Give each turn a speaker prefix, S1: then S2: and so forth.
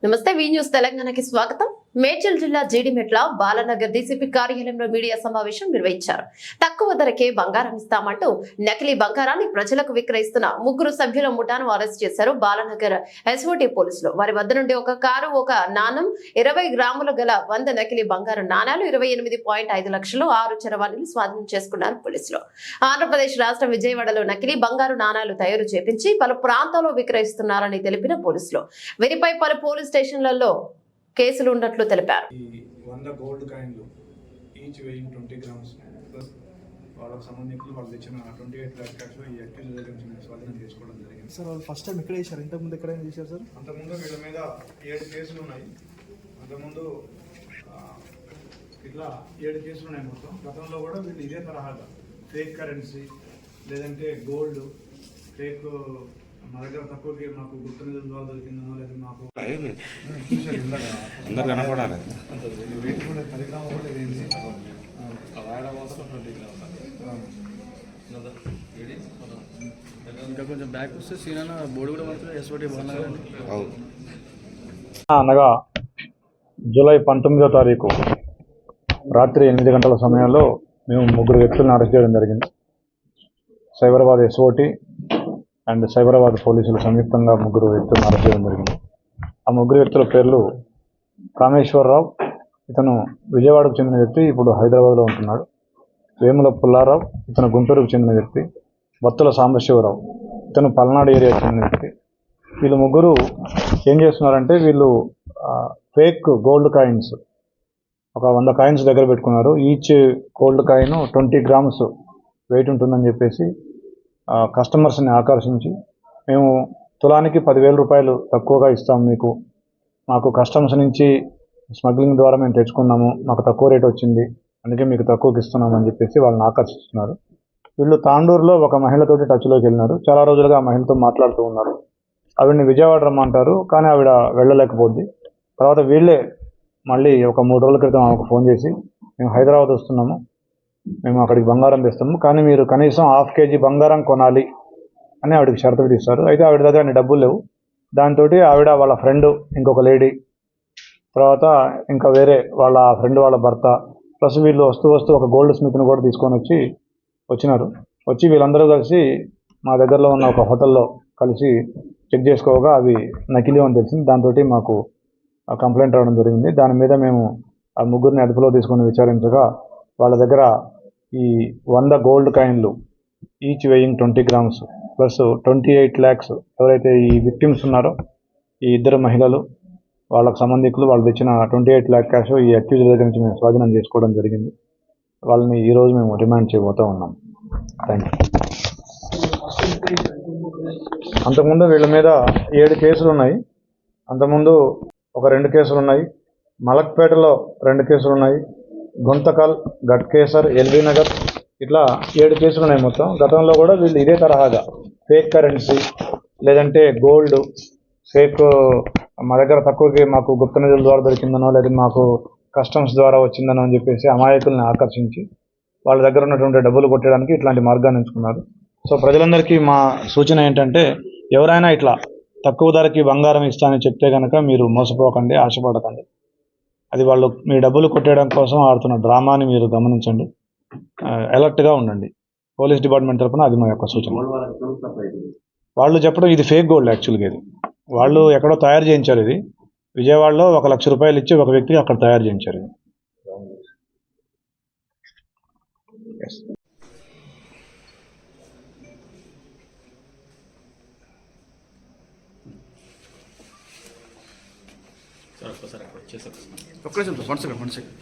S1: నమస్తే వి న్యూస్ తెలంగాణకి స్వాగతం. మేడ్చల్ జిల్లా జీడిమెట్ల బాలనగర్ డీసీపీ కార్యాలయంలో మీడియా సమావేశం నిర్వహించారు. తక్కువ ధరకే బంగారం ఇస్తామంటూ నకిలీ బంగారాన్ని ప్రజలకు విక్రయిస్తున్న 3 సభ్యుల ముఠాను అరెస్ట్ చేశారు బాలనగర్ ఎస్ఓటీ పోలీసులు. వారి వద్ద నుండి ఒక కారు, ఒక నాణం, 20 గ్రాముల గల 100 నకిలీ బంగారు నాణాలు, 28.5 లక్షలు, 6 చరవాణీలు స్వాధీనం చేసుకున్నారు పోలీసులు. ఆంధ్రప్రదేశ్ రాష్ట్రం విజయవాడలో నకిలీ బంగారు నాణాలు తయారు చేపించి పలు ప్రాంతాల్లో విక్రయిస్తున్నారని తెలిపిన పోలీసులు వీరిపై పలు పోలీస్ స్టేషన్లలో కేసులు ఉన్నట్లు తెలిపారు.
S2: 100 గోల్డ్ కాయిన్లు ఈచ్ వెయింగ్ 20 గ్రామ్స్ ప్లస్ వాళ్ళకి సంబంధించి వాళ్ళు తెచ్చిన 28 lakh క్యాష్ ఈ అక్యూజ్ దగ్గర నుంచి స్వాధీనం చేసుకోవడం జరిగింది.
S3: సార్ వాళ్ళు ఫస్ట్ టైం ఎక్కడ చేశారు? ఇంతకుముందు ఎక్కడైనా చేశారు సార్?
S2: అంతకుముందు వీళ్ళ మీద 7 కేసులు ఉన్నాయి. అంతకుముందు ఇట్లా 7 కేసులు ఉన్నాయి మొత్తం. గతంలో కూడా వీళ్ళు ఇదే తరహాగా ఫేక్ కరెన్సీ లేదంటే గోల్డ్ ఫేక్ మా దగ్గర తక్కువకి మాకు గుర్తు నిధుల ద్వారా దొరికిందనో లేదా మాకు
S4: అందరు కనపడాలి.
S2: 10 గ్రాములు కూడా ఇదేంటి
S3: ఇంకా కొంచెం బ్యాక్ వస్తే సీనా బోర్డు కూడా పడుతుంది. ఎస్ఓటీ బాగున్నారండి.
S5: అనగా జూలై 19వ తారీఖు రాత్రి 8 గంటల సమయంలో మేము 3 వ్యక్తులను అరెస్ట్ చేయడం జరిగింది. సైబరాబాద్ ఎస్ఓటీ అండ్ సైబరాబాద్ పోలీసులు సంయుక్తంగా 3 వ్యక్తులను అరెస్ట్ చేయడం జరిగింది. ఆ 3 వ్యక్తుల పేర్లు కామేశ్వరరావు, ఇతను విజయవాడకు చెందిన వ్యక్తి, ఇప్పుడు హైదరాబాద్లో ఉంటున్నాడు. వేముల పుల్లారావు, ఇతను గుంటూరుకు చెందిన వ్యక్తి. బత్తుల సాంబశివరావు, ఇతను పల్నాడు ఏరియాకు చెందిన వ్యక్తి. వీళ్ళు 3 ఏం చేస్తున్నారంటే వీళ్ళు ఫేక్ గోల్డ్ కాయిన్స్ ఒక 100 కాయిన్స్ దగ్గర పెట్టుకున్నారు. Each gold coin 20 grams wait ఉంటుందని చెప్పేసి కస్టమర్స్ని ఆకర్షించి మేము తులానికి 10,000 రూపాయలు తక్కువగా ఇస్తాం మీకు, మాకు కస్టమర్స్ నుంచి స్మగ్లింగ్ ద్వారా మేము తెచ్చుకున్నాము, మాకు తక్కువ రేట్ వచ్చింది, అందుకే మీకు తక్కువకి ఇస్తున్నామని చెప్పేసి వాళ్ళని ఆకర్షిస్తున్నారు. వీళ్ళు తాండూరులో ఒక మహిళతోటి టచ్లోకి వెళ్ళినారు. చాలా రోజులుగా ఆ మహిళతో మాట్లాడుతూ ఉన్నారు. ఆవిడని విజయవాడ రమ్మంటారు, కానీ ఆవిడ వెళ్ళలేకపోద్ది. తర్వాత వీళ్ళే మళ్ళీ ఒక 3 రోజుల క్రితం ఆమెకు ఫోన్ చేసి మేము హైదరాబాద్ వస్తున్నాము, మేము అక్కడికి బంగారం తెస్తాము, కానీ మీరు కనీసం 1/2 kg బంగారం కొనాలి అని ఆవిడకి షరతు విధిస్తారు. అయితే ఆవిడ దగ్గర అన్ని డబ్బులు లేవు. దాంతో ఆవిడ, వాళ్ళ ఫ్రెండ్, ఇంకొక లేడీ, తర్వాత ఇంకా వేరే వాళ్ళ ఫ్రెండ్ వాళ్ళ భర్త, ప్లస్ వీళ్ళు వస్తూ ఒక గోల్డ్ స్మిత్ని కూడా తీసుకొని వచ్చినారు. వచ్చి వీళ్ళందరూ కలిసి మా దగ్గరలో ఉన్న ఒక హోటల్లో కలిసి చెక్ చేసుకోగా అవి నకిలీ అని తెలిసింది. దాంతో మాకు కంప్లైంట్ రావడం జరిగింది. దాని మీద మేము ఆ 3 అదుపులో తీసుకొని విచారించగా వాళ్ళ దగ్గర ఈ 100 గోల్డ్ కాయిన్లు each weighing 20 grams plus 28 lakhs ఎవరైతే ఈ విక్టిమ్స్ ఉన్నారో ఈ 2 మహిళలు, వాళ్ళకు సంబంధికులు, వాళ్ళు తెచ్చిన 28 lakh క్యాష్ ఈ అక్యూజ్ దగ్గర నుంచి మేము స్వాధీనం చేసుకోవడం జరిగింది. వాళ్ళని ఈరోజు మేము రిమాండ్ చేయబోతూ ఉన్నాం. Thank you. అంతకుముందు వీళ్ళ మీద 7 కేసులు ఉన్నాయి. అంతకుముందు ఒక 2 కేసులు ఉన్నాయి. మలక్పేటలో 2 కేసులు ఉన్నాయి. గుంతకల్, గట్కేసర్, ఎల్బీ నగర్, ఇట్లా 7 కేసులు ఉన్నాయి మొత్తం. గతంలో కూడా వీళ్ళు ఇదే తరహాగా ఫేక్ కరెన్సీ లేదంటే గోల్డ్ ఫేక్ మా దగ్గర తక్కువకి మాకు గుప్త నిధుల ద్వారా దొరికిందనో లేదా మాకు కస్టమ్స్ ద్వారా వచ్చిందనో అని చెప్పేసి అమాయకుల్ని ఆకర్షించి వాళ్ళ దగ్గర ఉన్నటువంటి డబ్బులు కొట్టడానికి ఇట్లాంటి మార్గాన్ని ఎంచుకున్నారు. సో ప్రజలందరికీ మా సూచన ఏంటంటే ఎవరైనా ఇట్లా తక్కువ ధరకి బంగారం ఇస్తానని చెప్తే కనుక మీరు మోసపోకండి, ఆశపడకండి. అది వాళ్ళు మీ డబ్బులు కొట్టేయడం కోసం ఆడుతున్న డ్రామాని మీరు గమనించండి, అలర్ట్గా ఉండండి. పోలీస్ డిపార్ట్మెంట్ తరఫున అది మా యొక్క సూచన. వాళ్ళు చెప్పడం ఇది ఫేక్ గోల్డ్, యాక్చువల్గా ఇది వాళ్ళు ఎక్కడో తయారు చేయించారు. ఇది విజయవాడలో 1 లక్ష రూపాయలు ఇచ్చి ఒక వ్యక్తికి అక్కడ తయారు చేయించారు.
S3: ఒక్క నిమిషం, 1 సెకండ్.